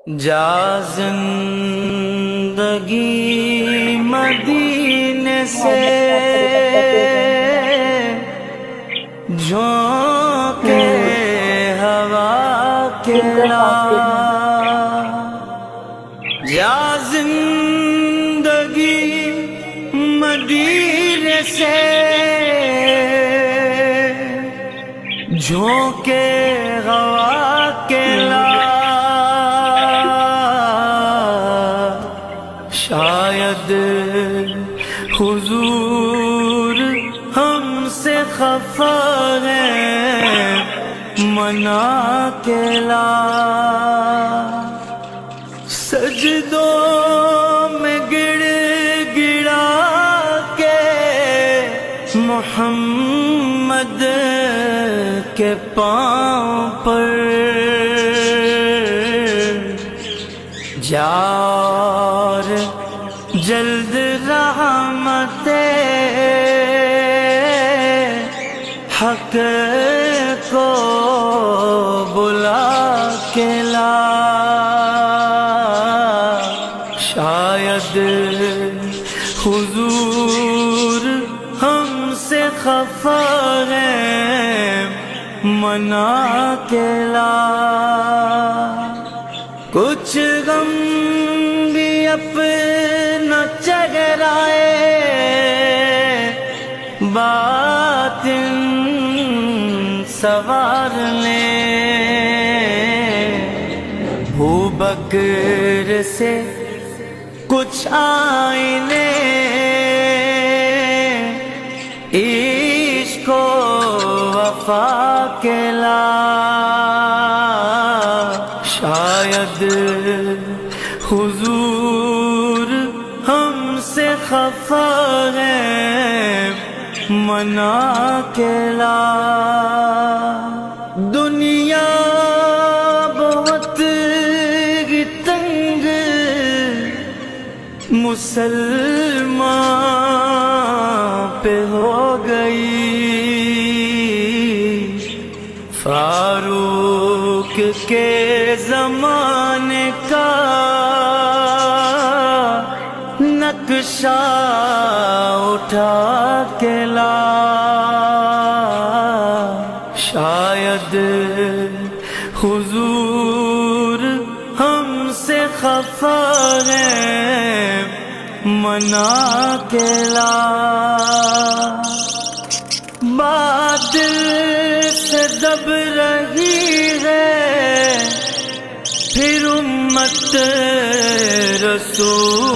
جا زندگی مدینے سے جھونکے ہوا کے لا، جا زندگی مدینے سے جھونکے ہوا کے لا، شاید حضور ہم سے خفا ہے منا کے لا، سجدوں میں گڑ گڑا کے محمد کے پاؤں پر جار جلد رحمت حق کو بلا کے لا، شاید حضور ہم سے خفا ہے منا کے لا، کچھ غم بھی اپنا چہرائے باطن سوار لیں، ابو بکر سے کچھ آئینے عشق و وفا کے لا، شاید حضور ہم سے خفا ہے منا کے لا، دنیا بہت تنگ مسلمان پہ ہو گئی، فاروق کے زمانے کا نقشہ اٹھا کے لا، شاید حضور ہم سے خفا ہے منا کے لا، باطل سے دب رہی ہے پھر امت رسول